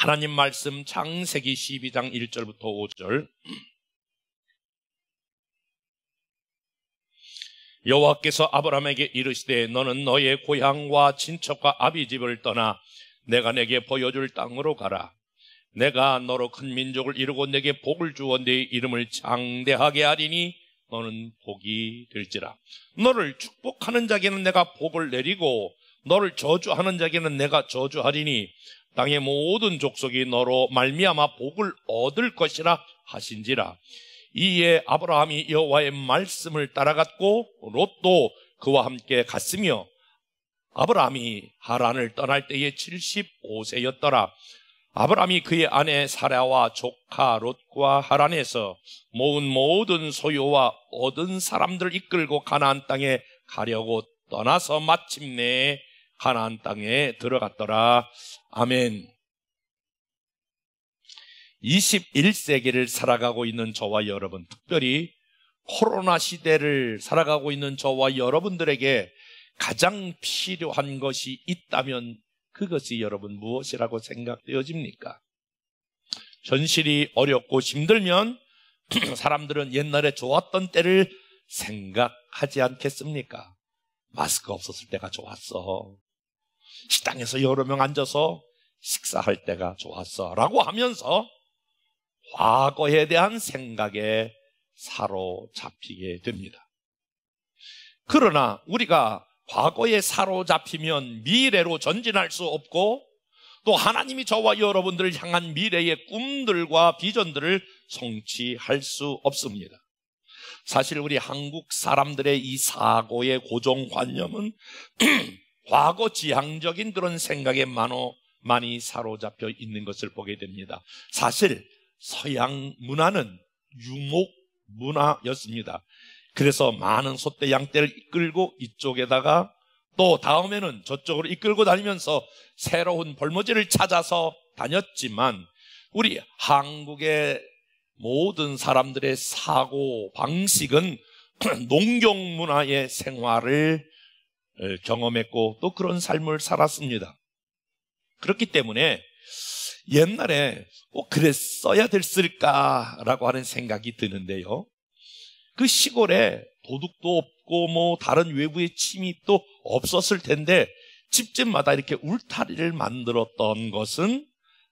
하나님 말씀 창세기 12장 1절부터 5절. 여호와께서 아브라함에게 이르시되 너는 너의 고향과 친척과 아비 집을 떠나 내가 내게 보여줄 땅으로 가라. 내가 너로 큰 민족을 이루고 내게 복을 주어 네 이름을 장대하게 하리니 너는 복이 될지라. 너를 축복하는 자에게는 내가 복을 내리고 너를 저주하는 자에게는 내가 저주하리니 땅의 모든 족속이 너로 말미암아 복을 얻을 것이라 하신지라. 이에 아브라함이 여호와의 말씀을 따라갔고 롯도 그와 함께 갔으며 아브라함이 하란을 떠날 때에 75세였더라. 아브라함이 그의 아내 사라와 조카 롯과 하란에서 모은 모든 소유와 얻은 사람들을 이끌고 가나안 땅에 가려고 떠나서 마침내 가나안 땅에 들어갔더라. 아멘. 21세기를 살아가고 있는 저와 여러분, 특별히 코로나 시대를 살아가고 있는 저와 여러분들에게 가장 필요한 것이 있다면 그것이 여러분 무엇이라고 생각되어집니까? 현실이 어렵고 힘들면 사람들은 옛날에 좋았던 때를 생각하지 않겠습니까? 마스크 없었을 때가 좋았어. 식당에서 여러 명 앉아서 식사할 때가 좋았어 라고 하면서 과거에 대한 생각에 사로잡히게 됩니다. 그러나 우리가 과거에 사로잡히면 미래로 전진할 수 없고 또 하나님이 저와 여러분들을 향한 미래의 꿈들과 비전들을 성취할 수 없습니다. 사실 우리 한국 사람들의 이 사고의 고정관념은 과거 지향적인 그런 생각에 많이 사로잡혀 있는 것을 보게 됩니다. 사실 서양 문화는 유목 문화였습니다. 그래서 많은 소떼 양떼를 이끌고 이쪽에다가 또 다음에는 저쪽으로 이끌고 다니면서 새로운 벌모지를 찾아서 다녔지만 우리 한국의 모든 사람들의 사고 방식은 농경 문화의 생활을 경험했고 또 그런 삶을 살았습니다. 그렇기 때문에 옛날에 꼭 그랬어야 됐을까라고 하는 생각이 드는데요. 그 시골에 도둑도 없고 뭐 다른 외부의 침입도 없었을 텐데 집집마다 이렇게 울타리를 만들었던 것은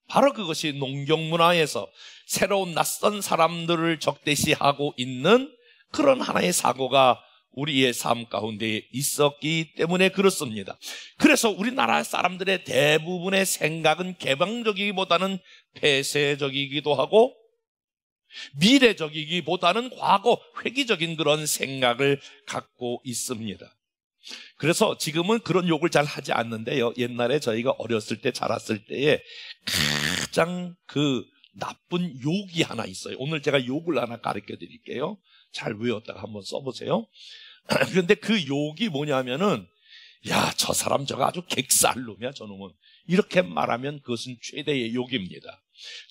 바로 그것이 농경 문화에서 새로운 낯선 사람들을 적대시하고 있는 그런 하나의 사고가 우리의 삶 가운데 있었기 때문에 그렇습니다. 그래서 우리나라 사람들의 대부분의 생각은 개방적이기보다는 폐쇄적이기도 하고 미래적이기보다는 과거 회귀적인 그런 생각을 갖고 있습니다. 그래서 지금은 그런 욕을 잘 하지 않는데요. 옛날에 저희가 어렸을 때 자랐을 때에 가장 그 나쁜 욕이 하나 있어요. 오늘 제가 욕을 하나 가르쳐 드릴게요. 잘 외웠다가 한번 써보세요. 그런데 그 욕이 뭐냐면은 야, 저 사람 저거 아주 객살놈이야 저놈은. 이렇게 말하면 그것은 최대의 욕입니다.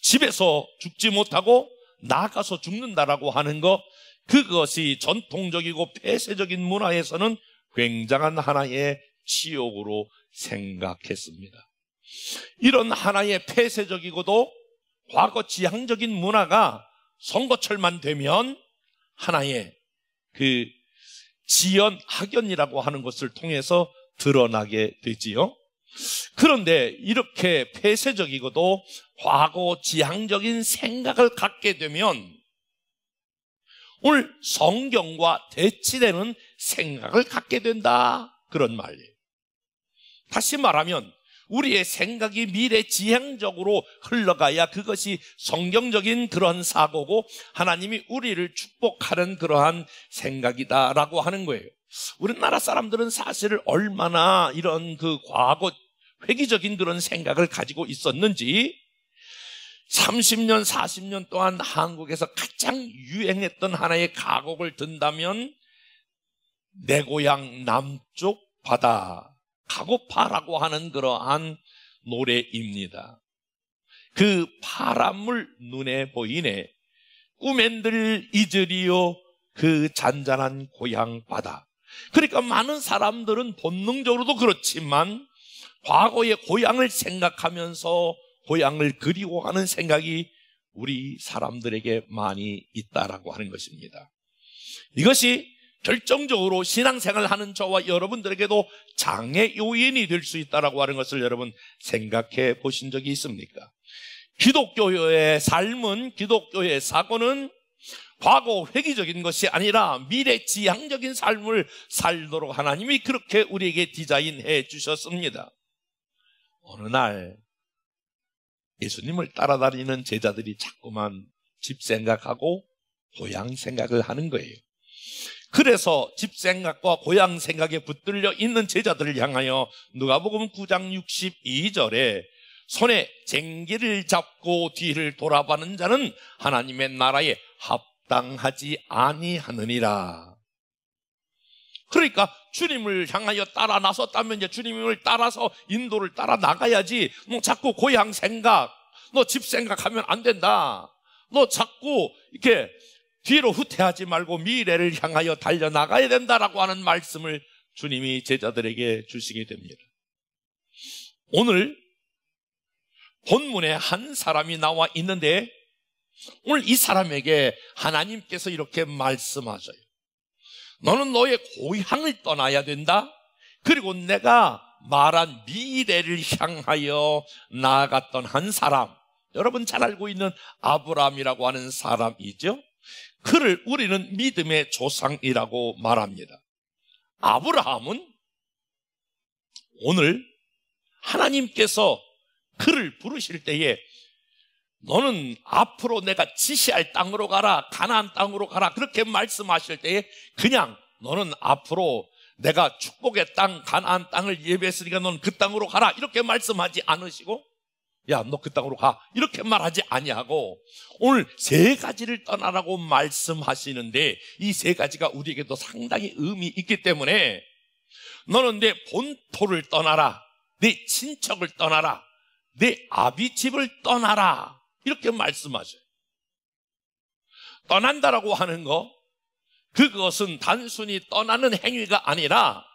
집에서 죽지 못하고 나가서 죽는다라고 하는 것, 그것이 전통적이고 폐쇄적인 문화에서는 굉장한 하나의 치욕으로 생각했습니다. 이런 하나의 폐쇄적이고도 과거 지향적인 문화가 선거철만 되면 하나의 그 지연 학연이라고 하는 것을 통해서 드러나게 되지요. 그런데 이렇게 폐쇄적이고도 과거 지향적인 생각을 갖게 되면 오늘 성경과 대치되는 생각을 갖게 된다, 그런 말이에요. 다시 말하면 우리의 생각이 미래 지향적으로 흘러가야 그것이 성경적인 그런 사고고 하나님이 우리를 축복하는 그러한 생각이다라고 하는 거예요. 우리나라 사람들은 사실 얼마나 이런 그 과거 회귀적인 그런 생각을 가지고 있었는지 30년, 40년 동안 한국에서 가장 유행했던 하나의 가곡을 든다면 내 고향 남쪽 바다 가고파라고 하는 그러한 노래입니다. 그 파란물 눈에 보이네 꿈엔들 잊으리요 그 잔잔한 고향 바다. 그러니까 많은 사람들은 본능적으로도 그렇지만 과거의 고향을 생각하면서 고향을 그리워하는 생각이 우리 사람들에게 많이 있다라고 하는 것입니다. 이것이 결정적으로 신앙생활을 하는 저와 여러분들에게도 장애 요인이 될 수 있다라고 하는 것을 여러분 생각해 보신 적이 있습니까? 기독교의 삶은, 기독교의 사고는 과거 회귀적인 것이 아니라 미래지향적인 삶을 살도록 하나님이 그렇게 우리에게 디자인해 주셨습니다. 어느 날 예수님을 따라다니는 제자들이 자꾸만 집 생각하고 고향 생각을 하는 거예요. 그래서 집 생각과 고향 생각에 붙들려 있는 제자들을 향하여 누가복음 9장 62절에 손에 쟁기를 잡고 뒤를 돌아보는 자는 하나님의 나라에 합당하지 아니하느니라. 그러니까 주님을 향하여 따라 나섰다면 이제 주님을 따라서 인도를 따라 나가야지. 너 자꾸 고향 생각, 너 집 생각하면 안 된다. 너 자꾸 이렇게 뒤로 후퇴하지 말고 미래를 향하여 달려나가야 된다라고 하는 말씀을 주님이 제자들에게 주시게 됩니다. 오늘 본문에 한 사람이 나와 있는데 오늘 이 사람에게 하나님께서 이렇게 말씀하셔요. 너는 너의 고향을 떠나야 된다. 그리고 내가 말한 미래를 향하여 나아갔던 한 사람, 여러분 잘 알고 있는 아브라함이라고 하는 사람이죠. 그를 우리는 믿음의 조상이라고 말합니다. 아브라함은 오늘 하나님께서 그를 부르실 때에 너는 앞으로 내가 지시할 땅으로 가라, 가나안 땅으로 가라 그렇게 말씀하실 때에 그냥 너는 앞으로 내가 축복의 땅 가나안 땅을 예비했으니까 너는 그 땅으로 가라 이렇게 말씀하지 않으시고 야, 너 그 땅으로 가 이렇게 말하지 아니하고 오늘 세 가지를 떠나라고 말씀하시는데 이 세 가지가 우리에게도 상당히 의미 있기 때문에 너는 내 본토를 떠나라, 내 친척을 떠나라, 내 아비 집을 떠나라 이렇게 말씀하셔요. 떠난다라고 하는 거, 그것은 단순히 떠나는 행위가 아니라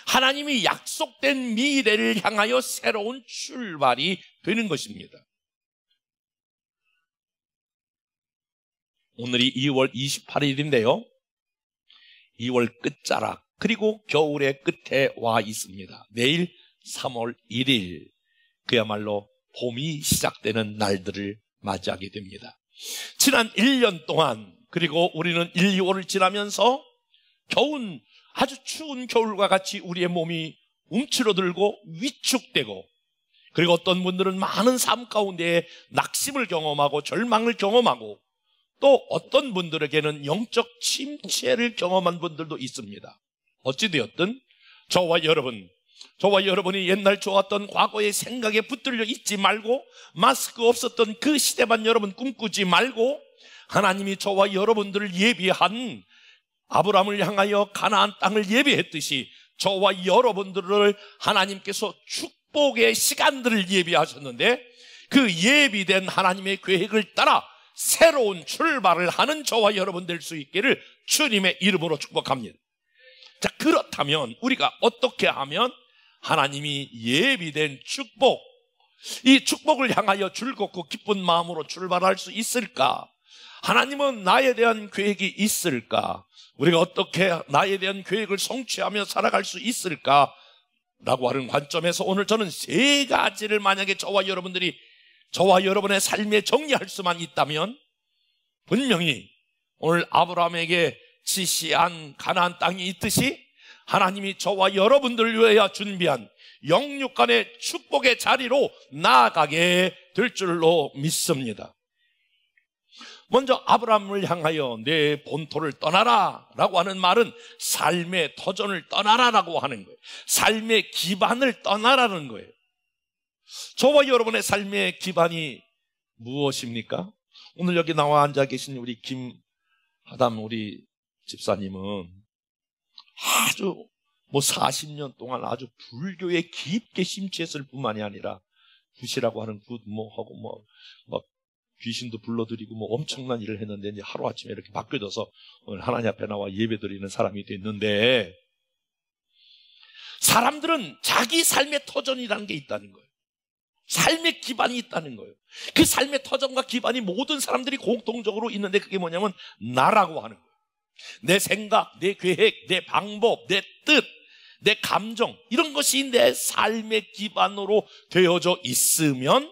하나님이 약속된 미래를 향하여 새로운 출발이 되는 것입니다. 오늘이 2월 28일인데요 2월 끝자락 그리고 겨울의 끝에 와 있습니다. 내일 3월 1일 그야말로 봄이 시작되는 날들을 맞이하게 됩니다. 지난 1년 동안 그리고 우리는 1, 2월을 지나면서 아주 추운 겨울과 같이 우리의 몸이 움츠러들고 위축되고 그리고 어떤 분들은 많은 삶 가운데 낙심을 경험하고 절망을 경험하고 또 어떤 분들에게는 영적 침체를 경험한 분들도 있습니다. 어찌되었든 저와 여러분이 옛날 좋았던 과거의 생각에 붙들려 있지 말고 마스크 없었던 그 시대만 여러분 꿈꾸지 말고 하나님이 저와 여러분들을 예비한 아브라함을 향하여 가나안 땅을 예비했듯이 저와 여러분들을 하나님께서 축복의 시간들을 예비하셨는데 그 예비된 하나님의 계획을 따라 새로운 출발을 하는 저와 여러분 될 수 있기를 주님의 이름으로 축복합니다. 자, 그렇다면 우리가 어떻게 하면 하나님이 예비된 축복, 이 축복을 향하여 즐겁고 기쁜 마음으로 출발할 수 있을까? 하나님은 나에 대한 계획이 있을까? 우리가 어떻게 나에 대한 계획을 성취하며 살아갈 수 있을까? 라고 하는 관점에서 오늘 저는 세 가지를 만약에 저와 여러분의 삶에 정리할 수만 있다면 분명히 오늘 아브라함에게 지시한 가나안 땅이 있듯이 하나님이 저와 여러분들을 위하여 준비한 영육간의 축복의 자리로 나아가게 될 줄로 믿습니다. 먼저 아브라함을 향하여 내 본토를 떠나라 라고 하는 말은 삶의 터전을 떠나라라고 하는 거예요. 삶의 기반을 떠나라는 거예요. 저와 여러분의 삶의 기반이 무엇입니까? 오늘 여기 나와 앉아 계신 우리 김하담 우리 집사님은 아주 40년 동안 아주 불교에 깊게 심취했을 뿐만이 아니라 굿이라고 하는 굿 하고 귀신도 불러들이고 엄청난 일을 했는데 이제 하루아침에 이렇게 바뀌어져서 오늘 하나님 앞에 나와 예배드리는 사람이 됐는데 사람들은 자기 삶의 터전이라는 게 있다는 거예요. 삶의 기반이 있다는 거예요. 그 삶의 터전과 기반이 모든 사람들이 공통적으로 있는데 그게 뭐냐면 나라고 하는 거예요. 내 생각, 내 계획, 내 방법, 내 뜻, 내 감정, 이런 것이 내 삶의 기반으로 되어져 있으면,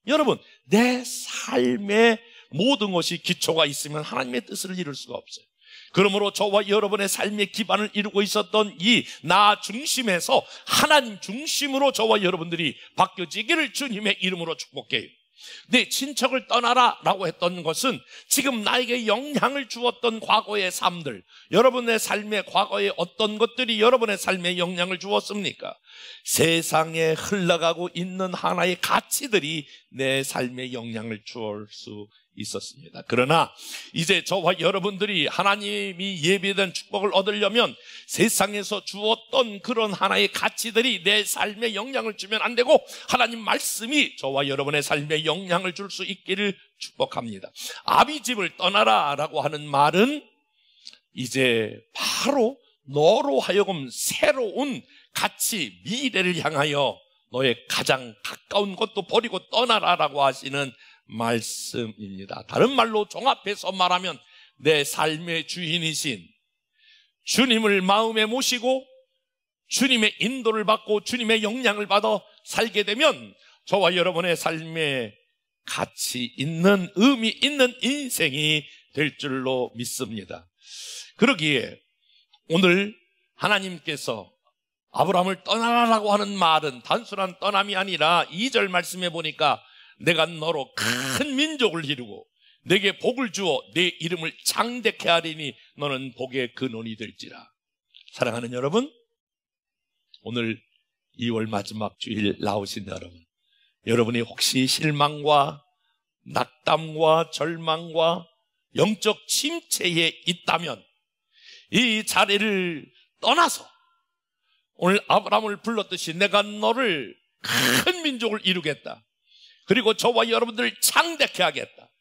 여러분, 내 삶의 모든 것이 기초가 있으면 하나님의 뜻을 이룰 수가 없어요. 그러므로 저와 여러분의 삶의 기반을 이루고 있었던 이 나 중심에서 하나님 중심으로 저와 여러분들이 바뀌어지기를 주님의 이름으로 축복해요. 내 친척을 떠나라 라고 했던 것은 지금 나에게 영향을 주었던 과거의 삶들, 여러분의 삶의 과거에 어떤 것들이 여러분의 삶에 영향을 주었습니까? 세상에 흘러가고 있는 하나의 가치들이 내 삶에 영향을 주을 수 있었습니다. 그러나 이제 저와 여러분들이 하나님이 예비된 축복을 얻으려면 세상에서 주었던 그런 하나의 가치들이 내 삶에 영향을 주면 안 되고 하나님 말씀이 저와 여러분의 삶에 영향을 줄 수 있기를 축복합니다. 아비집을 떠나라 라고 하는 말은 이제 바로 너로 하여금 새로운 가치, 미래를 향하여 너의 가장 가까운 것도 버리고 떠나라 라고 하시는 말씀입니다. 다른 말로 종합해서 말하면 내 삶의 주인이신 주님을 마음에 모시고 주님의 인도를 받고 주님의 영향을 받아 살게 되면 저와 여러분의 삶에 가치 있는, 의미 있는 인생이 될 줄로 믿습니다. 그러기에 오늘 하나님께서 아브라함을 떠나라라고 하는 말은 단순한 떠남이 아니라 2절 말씀해 보니까 내가 너로 큰 민족을 이루고 내게 복을 주어 내 이름을 창대케 하리니 너는 복의 근원이 될지라. 사랑하는 여러분, 오늘 2월 마지막 주일 나오신 여러분, 여러분이 혹시 실망과 낙담과 절망과 영적 침체에 있다면 이 자리를 떠나서 오늘 아브라함을 불렀듯이 내가 너를 큰 민족을 이루겠다, 그리고 저와 여러분들을 창대케 하겠다,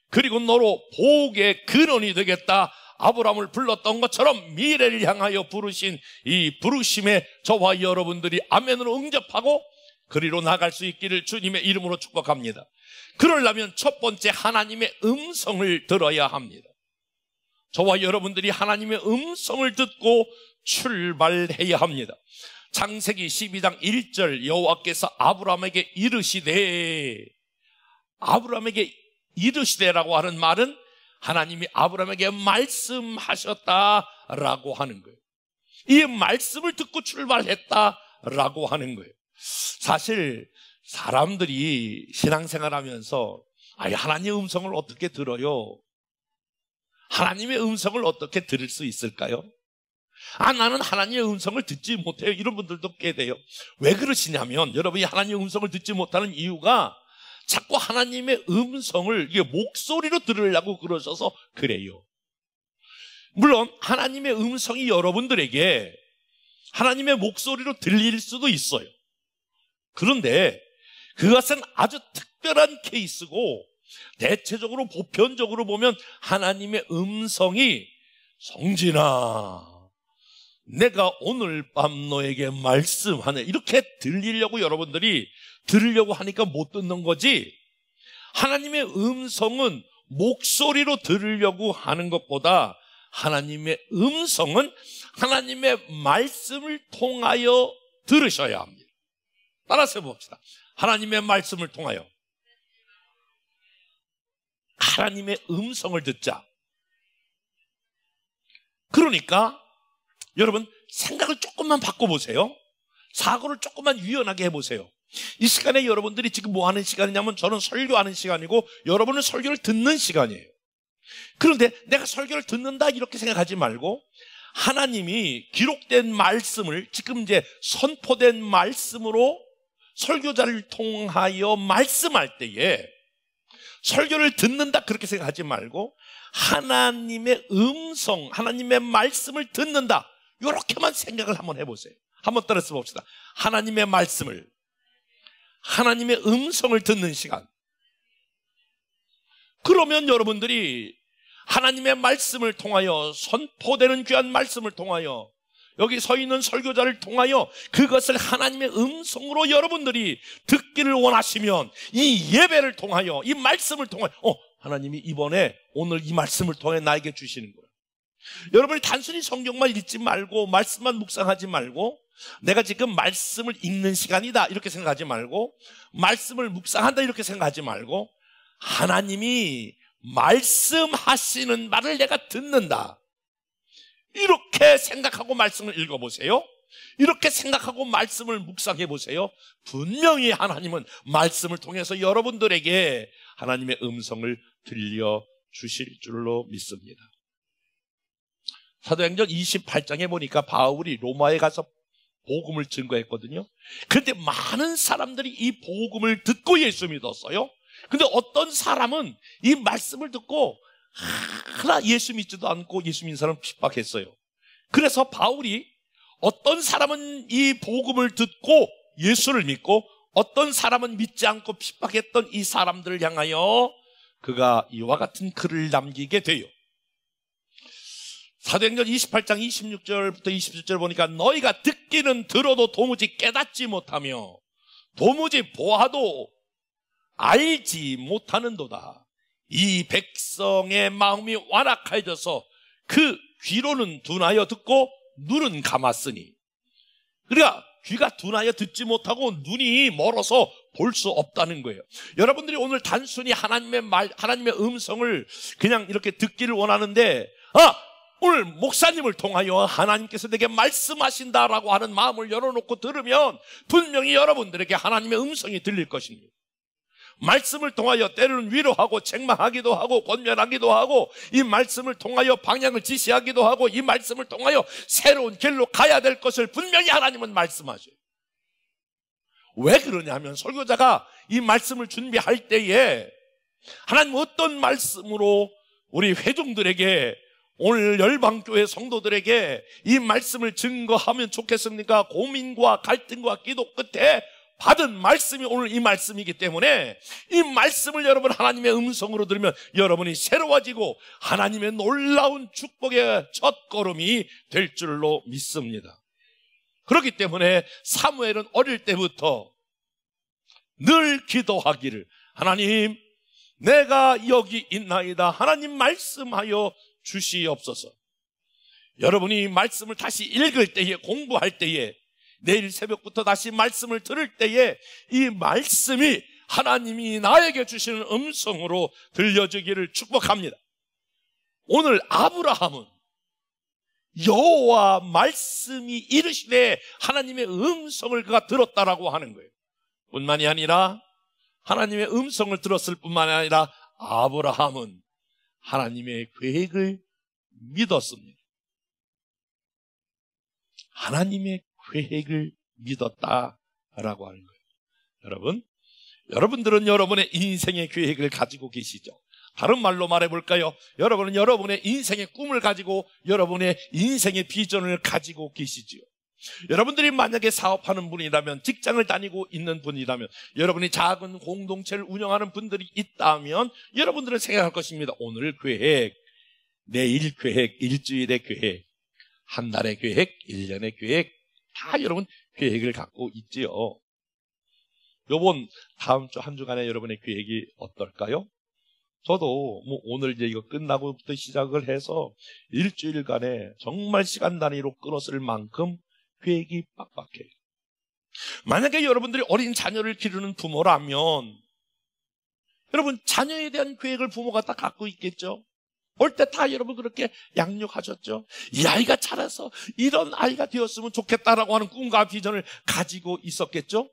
그리고 너로 복의 근원이 되겠다, 아브라함을 불렀던 것처럼 미래를 향하여 부르신 이 부르심에 저와 여러분들이 아멘으로 응접하고 그리로 나갈 수 있기를 주님의 이름으로 축복합니다. 그러려면 첫 번째 하나님의 음성을 들어야 합니다. 저와 여러분들이 하나님의 음성을 듣고 출발해야 합니다. 창세기 12장 1절 여호와께서 아브라함에게 이르시되라고 하는 말은 하나님이 아브라함에게 말씀하셨다라고 하는 거예요. 이 말씀을 듣고 출발했다라고 하는 거예요. 사실 사람들이 신앙생활하면서 하나님의 음성을 어떻게 들어요? 하나님의 음성을 어떻게 들을 수 있을까요? 나는 하나님의 음성을 듣지 못해요, 이런 분들도 꽤 돼요. 왜 그러시냐면 여러분이 하나님의 음성을 듣지 못하는 이유가 자꾸 하나님의 음성을 이게 목소리로 들으려고 그러셔서 그래요. 물론 하나님의 음성이 여러분들에게 하나님의 목소리로 들릴 수도 있어요. 그런데 그것은 아주 특별한 케이스고 대체적으로 보편적으로 보면 하나님의 음성이 성진아 내가 오늘 밤 너에게 말씀하네 이렇게 들리려고 여러분들이 들으려고 하니까 못 듣는 거지, 하나님의 음성은 목소리로 들으려고 하는 것보다 하나님의 음성은 하나님의 말씀을 통하여 들으셔야 합니다. 따라서 봅시다. 하나님의 말씀을 통하여 하나님의 음성을 듣자. 그러니까 여러분 생각을 조금만 바꿔보세요. 사고를 조금만 유연하게 해보세요. 이 시간에 여러분들이 지금 뭐 하는 시간이냐면 저는 설교하는 시간이고 여러분은 설교를 듣는 시간이에요. 그런데 내가 설교를 듣는다 이렇게 생각하지 말고 하나님이 기록된 말씀을 지금 이제 선포된 말씀으로 설교자를 통하여 말씀할 때에 설교를 듣는다 그렇게 생각하지 말고 하나님의 음성, 하나님의 말씀을 듣는다 이렇게만 생각을 한번 해보세요. 한번 따라서 봅시다. 하나님의 말씀을, 하나님의 음성을 듣는 시간. 그러면 여러분들이 하나님의 말씀을 통하여 선포되는 귀한 말씀을 통하여 여기 서 있는 설교자를 통하여 그것을 하나님의 음성으로 여러분들이 듣기를 원하시면 이 예배를 통하여, 이 말씀을 통하여 하나님이 이번에 오늘 이 말씀을 통해 나에게 주시는 거예요. 여러분이 단순히 성경만 읽지 말고 말씀만 묵상하지 말고 내가 지금 말씀을 읽는 시간이다 이렇게 생각하지 말고 말씀을 묵상한다 이렇게 생각하지 말고 하나님이 말씀하시는 말을 내가 듣는다 이렇게 생각하고 말씀을 읽어보세요. 이렇게 생각하고 말씀을 묵상해 보세요. 분명히 하나님은 말씀을 통해서 여러분들에게 하나님의 음성을 들려주실 줄로 믿습니다. 사도행전 28장에 보니까 바울이 로마에 가서 복음을 증거했거든요. 그런데 많은 사람들이 이 복음을 듣고 예수 믿었어요. 근데 어떤 사람은 이 말씀을 듣고 하나 예수 믿지도 않고 예수 믿는 사람을 핍박했어요. 그래서 바울이 어떤 사람은 이 복음을 듣고 예수를 믿고 어떤 사람은 믿지 않고 핍박했던 이 사람들을 향하여 그가 이와 같은 글을 남기게 돼요. 사도행전 28장 26절부터 27절 보니까 너희가 듣기는 들어도 도무지 깨닫지 못하며 도무지 보아도 알지 못하는도다. 이 백성의 마음이 완악해져서 그 귀로는 둔하여 듣고 눈은 감았으니, 그러니까 귀가 둔하여 듣지 못하고 눈이 멀어서 볼 수 없다는 거예요. 여러분들이 오늘 단순히 하나님의 말, 하나님의 음성을 그냥 이렇게 듣기를 원하는데 오늘 목사님을 통하여 하나님께서 내게 말씀하신다라고 하는 마음을 열어놓고 들으면 분명히 여러분들에게 하나님의 음성이 들릴 것입니다. 말씀을 통하여 때로는 위로하고 책망하기도 하고 권면하기도 하고 이 말씀을 통하여 방향을 지시하기도 하고 이 말씀을 통하여 새로운 길로 가야 될 것을 분명히 하나님은 말씀하셔요. 왜 그러냐면 설교자가 이 말씀을 준비할 때에 하나님 어떤 말씀으로 우리 회중들에게 오늘 열방교회 성도들에게 이 말씀을 증거하면 좋겠습니까? 고민과 갈등과 기도 끝에 받은 말씀이 오늘 이 말씀이기 때문에 이 말씀을 여러분 하나님의 음성으로 들으면 여러분이 새로워지고 하나님의 놀라운 축복의 첫걸음이 될 줄로 믿습니다. 그렇기 때문에 사무엘은 어릴 때부터 늘 기도하기를 하나님 내가 여기 있나이다 하나님 말씀하여 주시옵소서. 여러분이 말씀을 다시 읽을 때에 공부할 때에 내일 새벽부터 다시 말씀을 들을 때에 이 말씀이 하나님이 나에게 주시는 음성으로 들려지기를 축복합니다. 오늘 아브라함은 여호와 말씀이 이르시되 하나님의 음성을 그가 들었다라고 하는 거예요. 뿐만이 아니라 하나님의 음성을 들었을 뿐만 아니라 아브라함은 하나님의 계획을 믿었습니다. 하나님의 계획을 믿었다라고 하는 거예요. 여러분들은 여러분의 인생의 계획을 가지고 계시죠. 다른 말로 말해볼까요? 여러분은 여러분의 인생의 꿈을 가지고 여러분의 인생의 비전을 가지고 계시지요. 여러분들이 만약에 사업하는 분이라면, 직장을 다니고 있는 분이라면, 여러분이 작은 공동체를 운영하는 분들이 있다면 여러분들은 생각할 것입니다. 오늘 계획, 내일 계획, 일주일의 계획, 한 달의 계획, 1년의 계획, 다 여러분 계획을 갖고 있지요. 요번 다음 주 한 주간의 여러분의 계획이 어떨까요? 저도 오늘 이제 이거 끝나고부터 시작을 해서 일주일간에 정말 시간 단위로 끊었을 만큼 계획이 빡빡해요. 만약에 여러분들이 어린 자녀를 기르는 부모라면 여러분 자녀에 대한 계획을 부모가 다 갖고 있겠죠. 올 때 다 여러분 그렇게 양육하셨죠. 이 아이가 자라서 이런 아이가 되었으면 좋겠다라고 하는 꿈과 비전을 가지고 있었겠죠.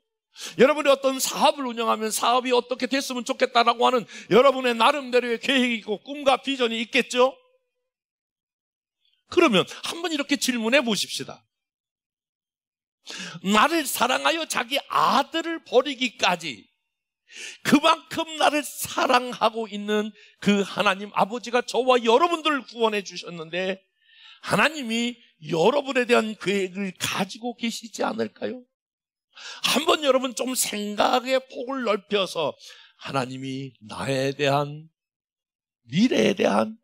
여러분이 어떤 사업을 운영하면 사업이 어떻게 됐으면 좋겠다라고 하는 여러분의 나름대로의 계획이 있고 꿈과 비전이 있겠죠. 그러면 한번 이렇게 질문해 보십시다. 나를 사랑하여 자기 아들을 버리기까지 그만큼 나를 사랑하고 있는 그 하나님 아버지가 저와 여러분들을 구원해 주셨는데 하나님이 여러분에 대한 계획을 가지고 계시지 않을까요? 한번 여러분 좀 생각의 폭을 넓혀서 하나님이 나에 대한 미래에 대한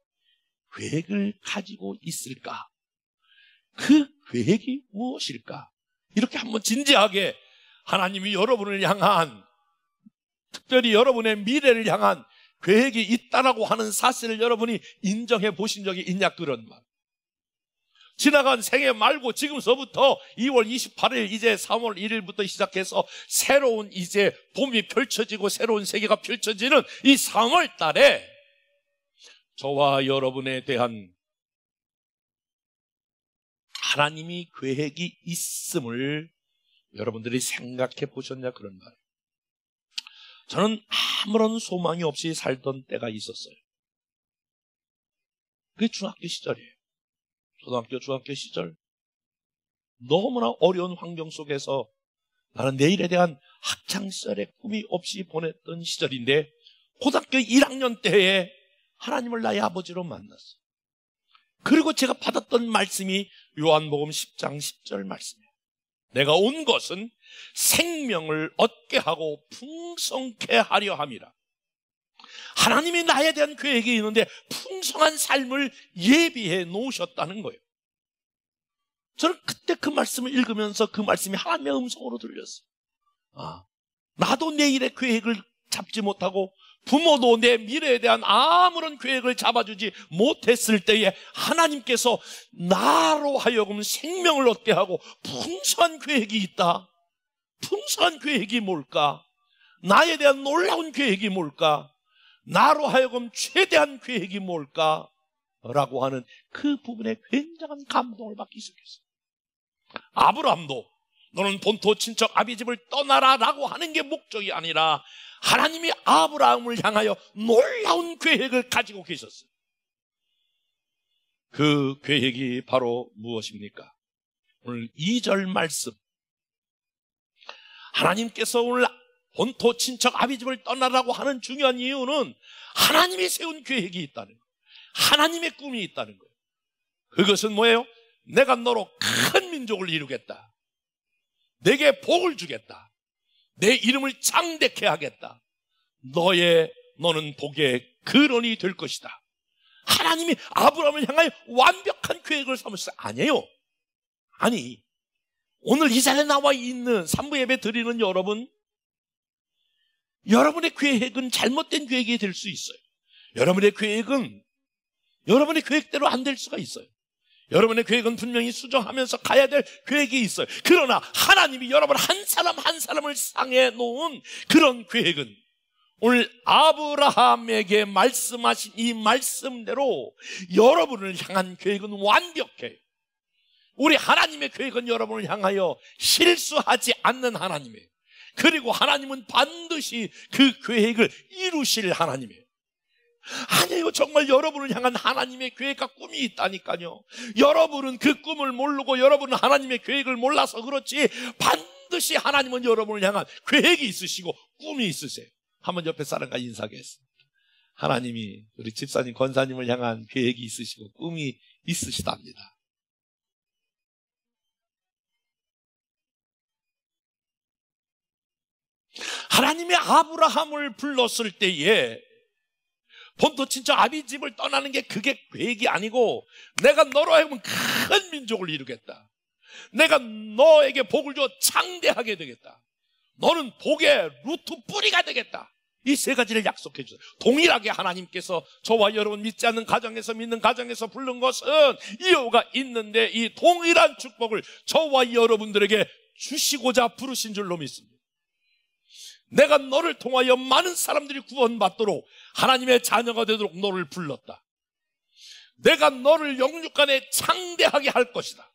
계획을 가지고 있을까? 그 계획이 무엇일까? 이렇게 한번 진지하게 하나님이 여러분을 향한, 특별히 여러분의 미래를 향한 계획이 있다라고 하는 사실을 여러분이 인정해 보신 적이 있냐, 그런 말. 지나간 생애 말고 지금서부터 2월 28일 이제 3월 1일부터 시작해서 새로운 이제 봄이 펼쳐지고 새로운 세계가 펼쳐지는 이 3월 달에 저와 여러분에 대한 하나님이 계획이 있음을 여러분들이 생각해 보셨냐, 그런 말. 저는 아무런 소망이 없이 살던 때가 있었어요. 그게 중학교 시절이에요. 초등학교, 중학교 시절. 너무나 어려운 환경 속에서 나는 내일에 대한 학창시절의 꿈이 없이 보냈던 시절인데, 고등학교 1학년 때에 하나님을 나의 아버지로 만났어요. 그리고 제가 받았던 말씀이 요한복음 10장 10절 말씀이에요. 내가 온 것은 생명을 얻게 하고 풍성케 하려 함이라. 하나님이 나에 대한 계획이 있는데 풍성한 삶을 예비해 놓으셨다는 거예요. 저는 그때 그 말씀을 읽으면서 그 말씀이 하나님의 음성으로 들렸어요. 나도 내일의 계획을 잡지 못하고 부모도 내 미래에 대한 아무런 계획을 잡아주지 못했을 때에 하나님께서 나로 하여금 생명을 얻게 하고 풍성한 계획이 있다. 풍성한 계획이 뭘까? 나에 대한 놀라운 계획이 뭘까? 나로 하여금 최대한 계획이 뭘까? 라고 하는 그 부분에 굉장한 감동을 받기 시작했어요. 아브라함도 너는 본토 친척 아비집을 떠나라 라고 하는 게 목적이 아니라 하나님이 아브라함을 향하여 놀라운 계획을 가지고 계셨어요. 그 계획이 바로 무엇입니까? 오늘 2절 말씀, 하나님께서 오늘 본토 친척 아비집을 떠나라고 하는 중요한 이유는 하나님이 세운 계획이 있다는 거예요. 하나님의 꿈이 있다는 거예요. 그것은 뭐예요? 내가 너로 큰 민족을 이루겠다. 내게 복을 주겠다. 내 이름을 창대케 하겠다. 너는 복의 근원이 될 것이다. 하나님이 아브라함을 향하여 완벽한 계획을 삼으셨어요. 아니에요. 아니, 오늘 이 자리에 나와 있는 산부 예배 드리는 여러분, 여러분의 계획은 잘못된 계획이 될 수 있어요. 여러분의 계획은 여러분의 계획대로 안 될 수가 있어요. 여러분의 계획은 분명히 수정하면서 가야 될 계획이 있어요. 그러나 하나님이 여러분 한 사람 한 사람을 상해 놓은 그런 계획은 오늘 아브라함에게 말씀하신 이 말씀대로 여러분을 향한 계획은 완벽해요. 우리 하나님의 계획은 여러분을 향하여 실수하지 않는 하나님이에요. 그리고 하나님은 반드시 그 계획을 이루실 하나님이에요. 아니에요. 정말 여러분을 향한 하나님의 계획과 꿈이 있다니까요. 여러분은 그 꿈을 모르고 여러분은 하나님의 계획을 몰라서 그렇지 반드시 하나님은 여러분을 향한 계획이 있으시고 꿈이 있으세요. 한번 옆에 사람과 인사하겠습니다. 하나님이 우리 집사님, 권사님을 향한 계획이 있으시고 꿈이 있으시답니다. 하나님이 아브라함을 불렀을 때에 본토 친척 아비집을 떠나는 게 그게 계획이 아니고 내가 너로 하여금 큰 민족을 이루겠다. 내가 너에게 복을 줘 창대하게 되겠다. 너는 복의 루트 뿌리가 되겠다. 이 세 가지를 약속해 주세요. 동일하게 하나님께서 저와 여러분 믿지 않는 가정에서 믿는 가정에서 부른 것은 이유가 있는데 이 동일한 축복을 저와 여러분들에게 주시고자 부르신 줄로 믿습니다. 내가 너를 통하여 많은 사람들이 구원받도록 하나님의 자녀가 되도록 너를 불렀다. 내가 너를 영육간에 창대하게 할 것이다.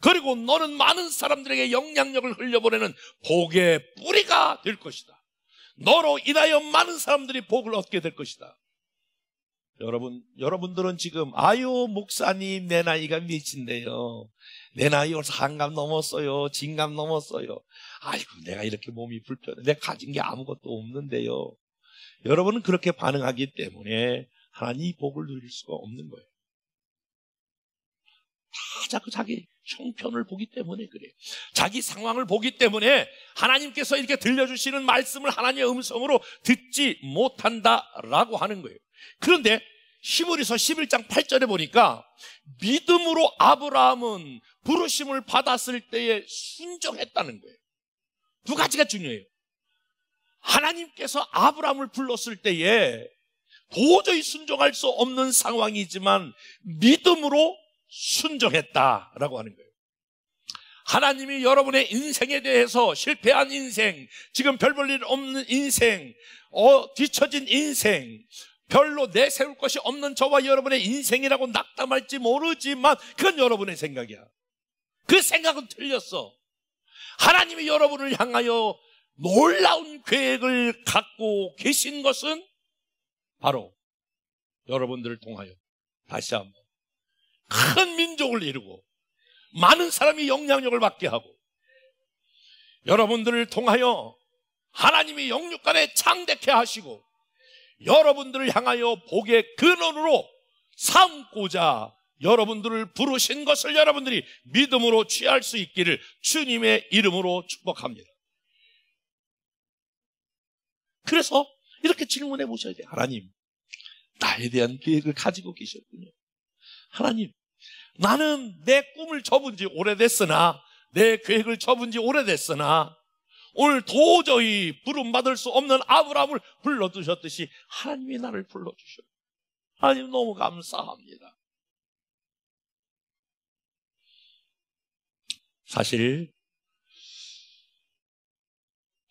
그리고 너는 많은 사람들에게 영향력을 흘려보내는 복의 뿌리가 될 것이다. 너로 인하여 많은 사람들이 복을 얻게 될 것이다. 여러분들은 지금 목사님 내 나이가 몇인데요. 내 나이 벌써 한갑 넘었어요. 진갑 넘었어요. 아이고 내가 이렇게 몸이 불편해. 내가 가진 게 아무것도 없는데요. 여러분은 그렇게 반응하기 때문에 하나님이 복을 누릴 수가 없는 거예요. 다 자꾸 자기 형편을 보기 때문에 그래요. 자기 상황을 보기 때문에 하나님께서 이렇게 들려주시는 말씀을 하나님의 음성으로 듣지 못한다라고 하는 거예요. 그런데 히브리서 11장 8절에 보니까 믿음으로 아브라함은 부르심을 받았을 때에 순종했다는 거예요. 두 가지가 중요해요. 하나님께서 아브라함을 불렀을 때에 도저히 순종할 수 없는 상황이지만 믿음으로 순종했다라고 하는 거예요. 하나님이 여러분의 인생에 대해서 실패한 인생, 지금 별 볼 일 없는 인생, 뒤처진 인생, 별로 내세울 것이 없는 저와 여러분의 인생이라고 낙담할지 모르지만 그건 여러분의 생각이야. 그 생각은 틀렸어. 하나님이 여러분을 향하여 놀라운 계획을 갖고 계신 것은 바로 여러분들을 통하여 다시 한번 큰 민족을 이루고 많은 사람이 영향력을 받게 하고 여러분들을 통하여 하나님이 영육간에 창대케 하시고 여러분들을 향하여 복의 근원으로 삼고자 여러분들을 부르신 것을 여러분들이 믿음으로 취할 수 있기를 주님의 이름으로 축복합니다. 그래서 이렇게 질문해 보셔야 돼요. 하나님, 나에 대한 계획을 가지고 계셨군요. 하나님, 나는 내 꿈을 접은 지 오래됐으나 내 계획을 접은 지 오래됐으나 오늘 도저히 부름받을 수 없는 아브라함을 불러주셨듯이 하나님이 나를 불러주셔요. 하나님 너무 감사합니다. 사실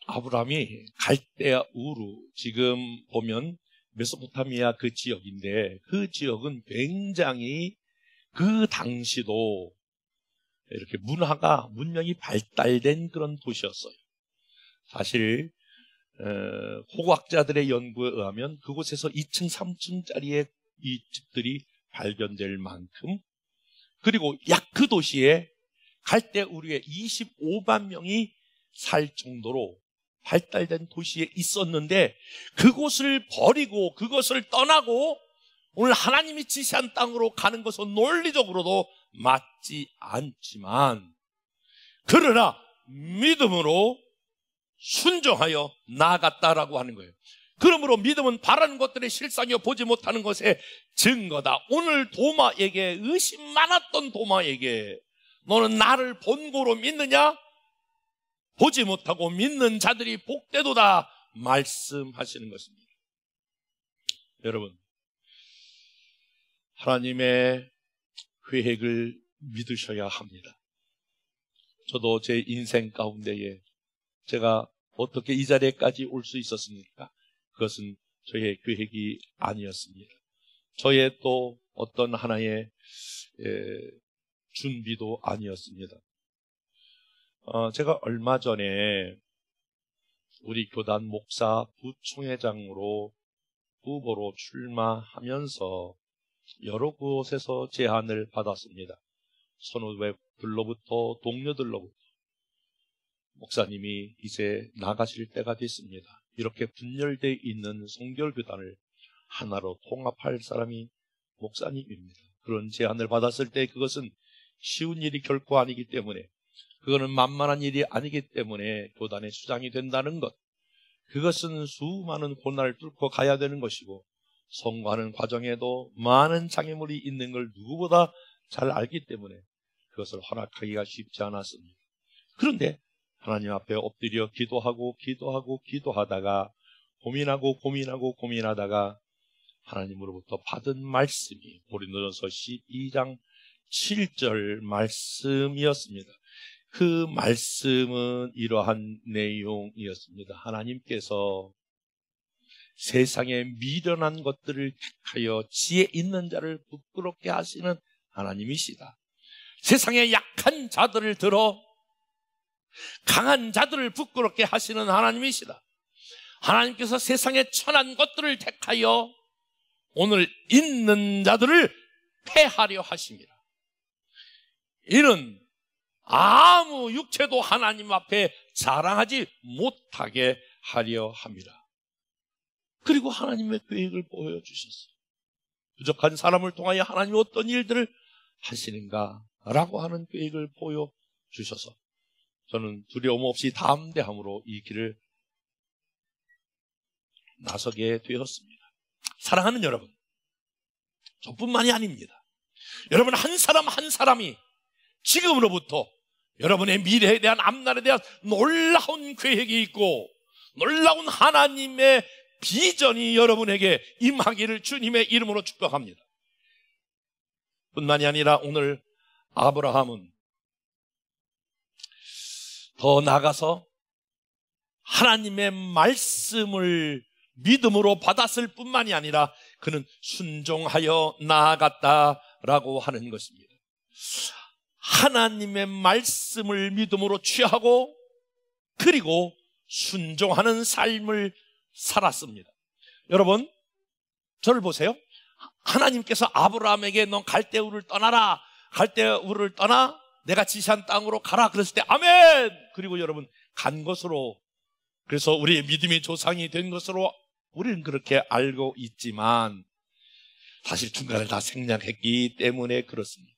아브라함이 갈대아 우르, 지금 보면 메소포타미아 그 지역인데 그 지역은 굉장히 그 당시도 이렇게 문명이 발달된 그런 도시였어요. 사실 호학자들의 연구에 의하면 그곳에서 2층, 3층짜리의 이 집들이 발견될 만큼, 그리고 약 그 도시에 갈대우르에 25만 명이 살 정도로 발달된 도시에 있었는데 그곳을 버리고 그것을 떠나고 오늘 하나님이 지시한 땅으로 가는 것은 논리적으로도 맞지 않지만 그러나 믿음으로 순종하여 나아갔다라고 하는 거예요. 그러므로 믿음은 바라는 것들의 실상이요 보지 못하는 것의 증거다. 오늘 도마에게, 의심 많았던 도마에게 너는 나를 본고로 믿느냐? 보지 못하고 믿는 자들이 복되도다 말씀하시는 것입니다. 여러분, 하나님의 계획을 믿으셔야 합니다. 저도 제 인생 가운데에 제가 어떻게 이 자리에까지 올 수 있었습니까? 그것은 저의 계획이 아니었습니다. 저의 또 어떤 하나의 준비도 아니었습니다. 제가 얼마 전에 우리 교단 목사 부총회장으로 후보로 출마하면서 여러 곳에서 제안을 받았습니다. 선후배들로부터, 동료들로부터 목사님이 이제 나가실 때가 됐습니다. 이렇게 분열되어 있는 성결교단을 하나로 통합할 사람이 목사님입니다. 그런 제안을 받았을 때 그것은 쉬운 일이 결코 아니기 때문에, 그거는 만만한 일이 아니기 때문에 교단의 수장이 된다는 것, 그것은 수많은 고난을 뚫고 가야 되는 것이고 성공하는 과정에도 많은 장애물이 있는 걸 누구보다 잘 알기 때문에 그것을 허락하기가 쉽지 않았습니다. 그런데 하나님 앞에 엎드려 기도하다가 고민하다가 하나님으로부터 받은 말씀이 고린도전서 12장 7절 말씀이었습니다. 그 말씀은 이러한 내용이었습니다. 하나님께서 세상에 미련한 것들을 택하여 지혜 있는 자를 부끄럽게 하시는 하나님이시다. 세상에 약한 자들을 들어 강한 자들을 부끄럽게 하시는 하나님이시다. 하나님께서 세상에 천한 것들을 택하여 오늘 있는 자들을 패하려 하십니다. 이는 아무 육체도 하나님 앞에 자랑하지 못하게 하려 합니다. 그리고 하나님의 계획을 보여주셨어요. 부족한 사람을 통하여 하나님이 어떤 일들을 하시는가 라고 하는 계획을 보여주셔서 저는 두려움 없이 담대함으로 이 길을 나서게 되었습니다. 사랑하는 여러분, 저뿐만이 아닙니다. 여러분 한 사람 한 사람이 지금으로부터 여러분의 미래에 대한 앞날에 대한 놀라운 계획이 있고 놀라운 하나님의 비전이 여러분에게 임하기를 주님의 이름으로 축복합니다. 뿐만이 아니라 오늘 아브라함은 더 나아가서 하나님의 말씀을 믿음으로 받았을 뿐만이 아니라 그는 순종하여 나아갔다라고 하는 것입니다. 하나님의 말씀을 믿음으로 취하고 그리고 순종하는 삶을 살았습니다. 여러분 저를 보세요. 하나님께서 아브라함에게 넌 갈대우를 떠나라, 갈대우를 떠나 내가 지시한 땅으로 가라 그랬을 때 아멘. 그리고 여러분 간 것으로, 그래서 우리의 믿음의 조상이 된 것으로 우리는 그렇게 알고 있지만 사실 중간에 다 생략했기 때문에 그렇습니다.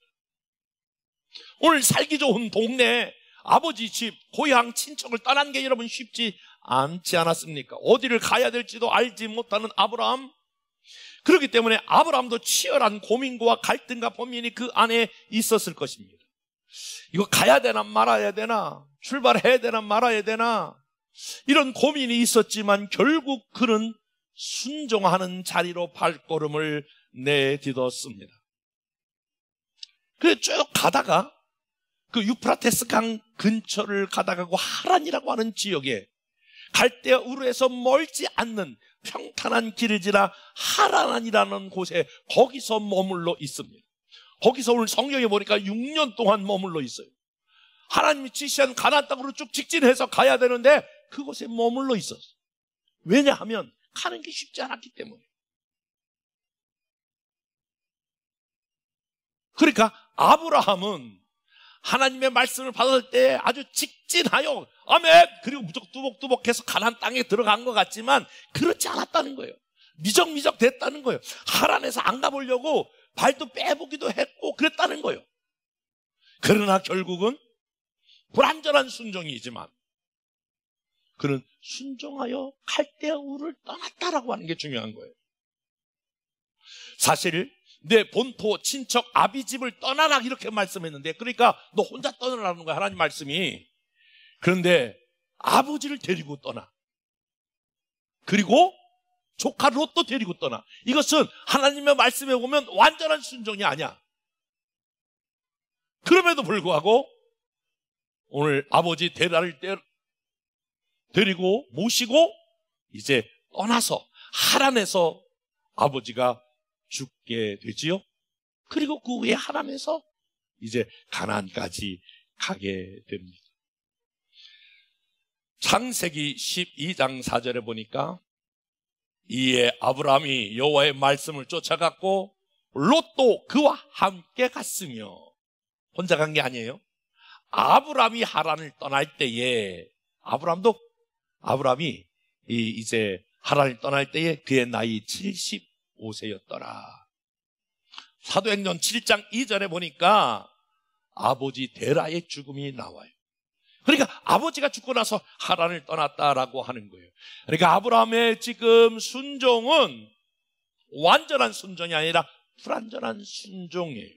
오늘 살기 좋은 동네, 아버지 집, 고향, 친척을 떠난 게 여러분 쉽지 않지 않았습니까? 어디를 가야 될지도 알지 못하는 아브라함. 그렇기 때문에 아브라함도 치열한 고민과 갈등과 고민이 그 안에 있었을 것입니다. 이거 가야 되나 말아야 되나, 출발해야 되나 말아야 되나, 이런 고민이 있었지만 결국 그는 순종하는 자리로 발걸음을 내딛었습니다. 그래서 쭉 가다가 그 유프라테스 강 근처를 가다가 하란이라고 하는 지역에 갈대우르에서 멀지 않는 평탄한 길을 지나 하란이라는 곳에 거기서 머물러 있습니다. 거기서 오늘 성경에 보니까 6년 동안 머물러 있어요. 하나님이 지시한 가나안 땅으로 쭉 직진해서 가야 되는데 그곳에 머물러 있었어요. 왜냐하면 가는 게 쉽지 않았기 때문에. 그러니까 아브라함은 하나님의 말씀을 받을 때 아주 직진하여 아멘 그리고 무조건 뚜벅뚜벅해서 가나안 땅에 들어간 것 같지만 그렇지 않았다는 거예요. 미적미적 됐다는 거예요. 하란에서 안 가보려고 발도 빼보기도 했고 그랬다는 거예요. 그러나 결국은 불완전한 순종이지만 그는 순종하여 갈대우를 떠났다라고 하는 게 중요한 거예요. 사실 내 본토 친척 아비집을 떠나라 이렇게 말씀했는데, 그러니까 너 혼자 떠나라는 거야 하나님 말씀이. 그런데 아버지를 데리고 떠나, 그리고 조카 롯도 데리고 떠나. 이것은 하나님의 말씀에 보면 완전한 순종이 아니야. 그럼에도 불구하고 오늘 아버지 데라를 데리고 모시고 이제 떠나서 하란에서 아버지가 죽게 되지요. 그리고 그 후에 하란에서 이제 가나안까지 가게 됩니다. 창세기 12장 4절에 보니까 이에 아브라함이 여호와의 말씀을 쫓아갔고 롯도 그와 함께 갔으며, 혼자 간 게 아니에요. 아브라함이 하란을 떠날 때에 아브라함이 이제 하란을 떠날 때에 그의 나이 75세였더라. 사도행전 7장 2절에 보니까 아버지 데라의 죽음이 나와요. 그러니까 아버지가 죽고 나서 하란을 떠났다라고 하는 거예요. 그러니까 아브라함의 지금 순종은 완전한 순종이 아니라 불완전한 순종이에요.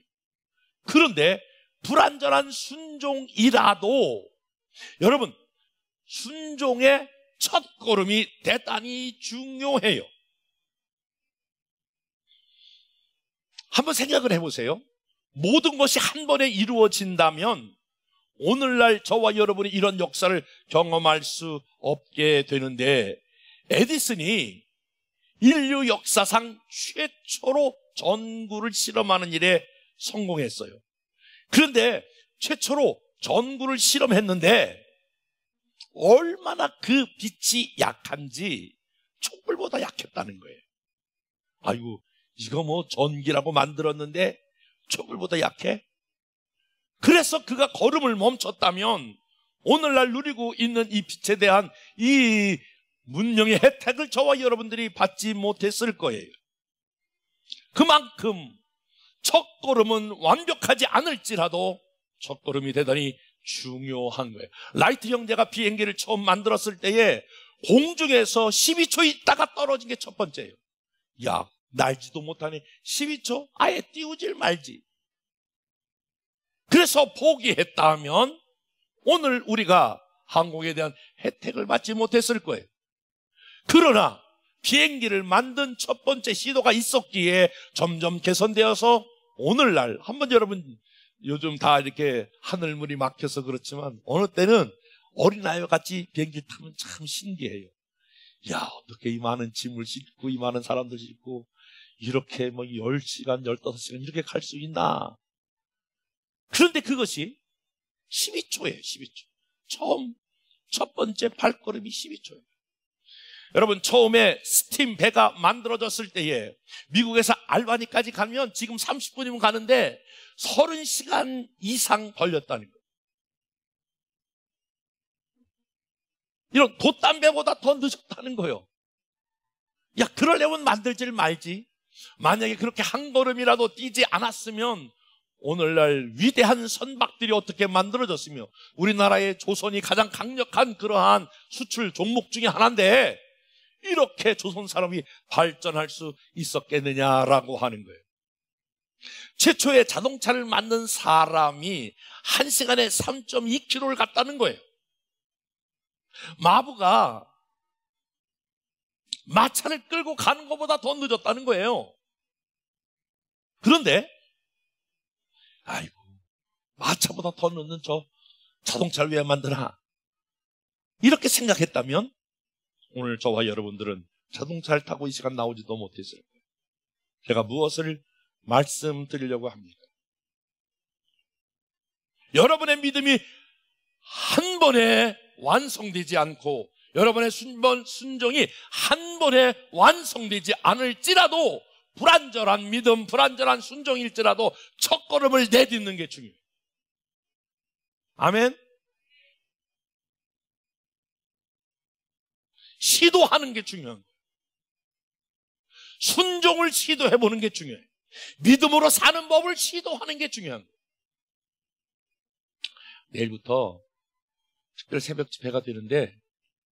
그런데 불완전한 순종이라도 여러분 순종의 첫 걸음이 대단히 중요해요. 한번 생각을 해보세요. 모든 것이 한 번에 이루어진다면 오늘날 저와 여러분이 이런 역사를 경험할 수 없게 되는데, 에디슨이 인류 역사상 최초로 전구를 실험하는 일에 성공했어요. 그런데 최초로 전구를 실험했는데 얼마나 그 빛이 약한지 촛불보다 약했다는 거예요. 아이고, 이거 뭐 전기라고 만들었는데 촛불보다 약해? 그래서 그가 걸음을 멈췄다면 오늘날 누리고 있는 이 빛에 대한 이 문명의 혜택을 저와 여러분들이 받지 못했을 거예요. 그만큼 첫걸음은 완벽하지 않을지라도 첫걸음이 대단히 중요한 거예요. 라이트 형제가 비행기를 처음 만들었을 때에 공중에서 12초 있다가 떨어진 게 첫 번째예요. 야, 날지도 못하니 12초 아예 띄우질 말지. 그래서 포기했다 하면 오늘 우리가 항공에 대한 혜택을 받지 못했을 거예요. 그러나 비행기를 만든 첫 번째 시도가 있었기에 점점 개선되어서 오늘날 한번 여러분 요즘 다 이렇게 하늘물이 막혀서 그렇지만 어느 때는 어린아이와 같이 비행기를 타면 참 신기해요. 야, 어떻게 이 많은 짐을 싣고 이 많은 사람들 싣고 이렇게 뭐 10시간, 15시간 이렇게 갈 수 있나. 그런데 그것이 12초예요. 12초. 첫 번째 발걸음이 12초예요. 여러분, 처음에 스팀 배가 만들어졌을 때에 미국에서 알바니까지 가면 지금 30분이면 가는데 30시간 이상 걸렸다는 거예요. 이런 돛담배보다 더 늦었다는 거예요. 야, 그러려면 만들지를 말지. 만약에 그렇게 한 걸음이라도 뛰지 않았으면 오늘날 위대한 선박들이 어떻게 만들어졌으며 우리나라의 조선이 가장 강력한 그러한 수출 종목 중에 하나인데 이렇게 조선 사람이 발전할 수 있었겠느냐라고 하는 거예요. 최초의 자동차를 만든 사람이 1시간에 3.2km를 갔다는 거예요. 마부가 마차를 끌고 가는 것보다 더 늦었다는 거예요. 그런데 아이고, 마차보다 더 늦는 저 자동차를 왜 만드나 이렇게 생각했다면 오늘 저와 여러분들은 자동차를 타고 이 시간 나오지도 못했을 거예요. 제가 무엇을 말씀드리려고 합니까? 여러분의 믿음이 한 번에 완성되지 않고 여러분의 순종이 한 번에 완성되지 않을지라도 불완전한 믿음, 불완전한 순종일지라도 첫걸음을 내딛는 게 중요해요. 아멘? 시도하는 게 중요한 거예요. 순종을 시도해보는 게 중요해요. 믿음으로 사는 법을 시도하는 게 중요한 거예요. 내일부터 특별 새벽 집회가 되는데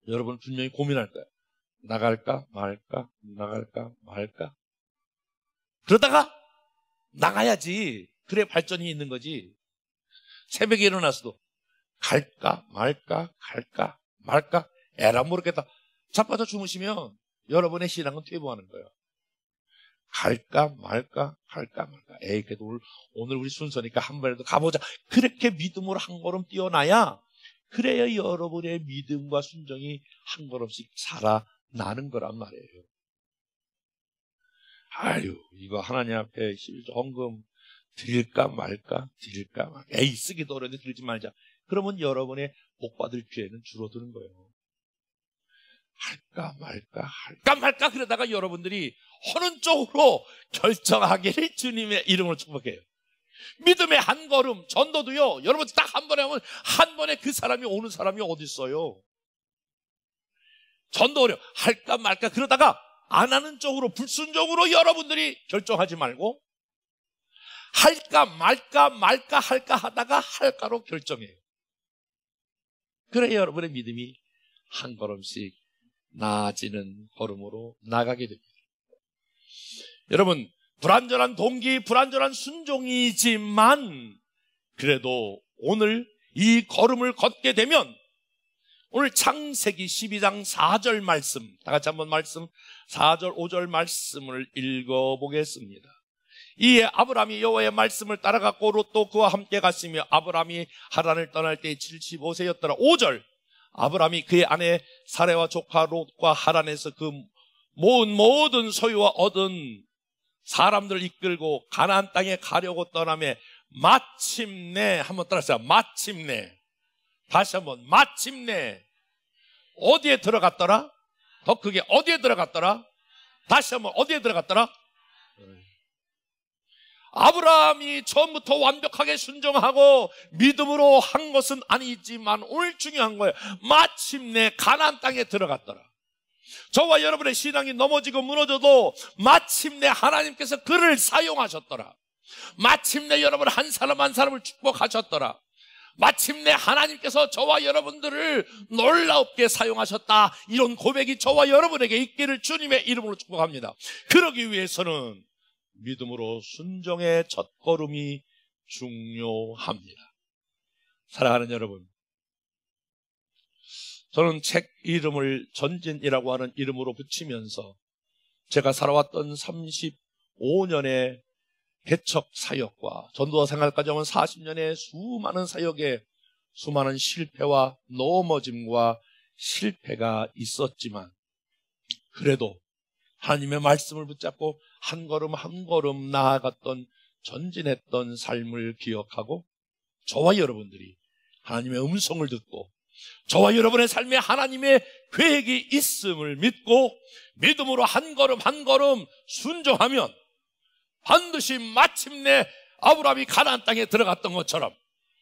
여러분 분명히 고민할 거예요. 나갈까 말까, 나갈까 말까. 그러다가 나가야지. 그래 발전이 있는 거지. 새벽에 일어나서도 갈까 말까, 갈까 말까, 에라 모르겠다 자빠져 주무시면 여러분의 신앙은 퇴보하는 거예요. 갈까 말까, 갈까 말까. 에이, 그래도 오늘 우리 순서니까 한 번이라도 가보자. 그렇게 믿음으로 한 걸음 뛰어나야 그래야 여러분의 믿음과 순종이 한 걸음씩 살아나는 거란 말이에요. 아유, 이거 하나님 앞에 11조 헌금 드릴까 말까, 드릴까 말까. 에이, 쓰기도 어려운데 드리지 말자. 그러면 여러분의 복받을 기회는 줄어드는 거예요. 할까 말까, 할까 말까. 그러다가 여러분들이 어느 쪽으로 결정하기를 주님의 이름으로 축복해요. 믿음의 한 걸음, 전도도요, 여러분 딱 한 번에 하면 한 번에 그 사람이 오는 사람이 어디 있어요? 전도 어려 할까 말까. 그러다가 안 하는 쪽으로, 불순종으로 여러분들이 결정하지 말고 할까 말까 말까 할까 하다가 할까로 결정해요. 그래 여러분의 믿음이 한 걸음씩 나아지는 걸음으로 나가게 됩니다. 여러분, 불완전한 동기, 불완전한 순종이지만 그래도 오늘 이 걸음을 걷게 되면 오늘 창세기 12장 4절 말씀, 다 같이 한번 말씀 4절 5절 말씀을 읽어보겠습니다. 이에 아브라함이 여호와의 말씀을 따라갔고 롯도 그와 함께 갔으며 아브라함이 하란을 떠날 때 75세였더라. 5절, 아브라함이 그의 아내 사레와 조카 롯과 하란에서 그 모든 소유와 얻은 사람들을 이끌고 가나안 땅에 가려고 떠나며 마침내, 한번 따라하세요. 마침내. 다시 한번, 마침내. 어디에 들어갔더라? 더 크게, 어디에 들어갔더라? 다시 한번, 어디에 들어갔더라? 아브라함이 처음부터 완벽하게 순종하고 믿음으로 한 것은 아니지만 오늘 중요한 거예요. 마침내 가나안 땅에 들어갔더라. 저와 여러분의 신앙이 넘어지고 무너져도 마침내 하나님께서 그를 사용하셨더라. 마침내 여러분 한 사람 한 사람을 축복하셨더라. 마침내 하나님께서 저와 여러분들을 놀랍게 사용하셨다, 이런 고백이 저와 여러분에게 있기를 주님의 이름으로 축복합니다. 그러기 위해서는 믿음으로 순종의 첫걸음이 중요합니다. 사랑하는 여러분, 저는 책 이름을 전진이라고 하는 이름으로 붙이면서 제가 살아왔던 35년의 개척 사역과 전도와 생활까지 하면 40년의 수많은 사역에 수많은 실패와 넘어짐과 실패가 있었지만, 그래도 하나님의 말씀을 붙잡고 한 걸음 한 걸음 나아갔던, 전진했던 삶을 기억하고, 저와 여러분들이 하나님의 음성을 듣고 저와 여러분의 삶에 하나님의 계획이 있음을 믿고 믿음으로 한 걸음 한 걸음 순종하면 반드시 마침내 아브라함이 가나안 땅에 들어갔던 것처럼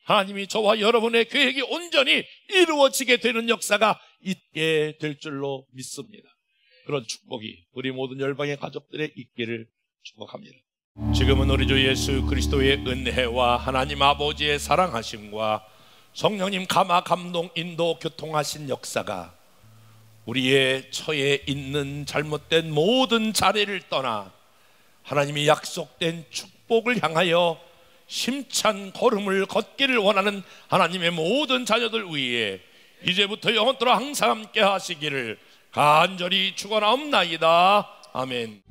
하나님이 저와 여러분의 계획이 온전히 이루어지게 되는 역사가 있게 될 줄로 믿습니다. 그런 축복이 우리 모든 열방의 가족들의 있기를 축복합니다. 지금은 우리 주 예수 그리스도의 은혜와 하나님 아버지의 사랑하심과 성령님 감화 감동 인도 교통하신 역사가 우리의 처에 있는 잘못된 모든 자리를 떠나 하나님이 약속된 축복을 향하여 힘찬 걸음을 걷기를 원하는 하나님의 모든 자녀들 위에 이제부터 영원토록 항상 함께 하시기를 간절히 축원하옵나이다. 아멘.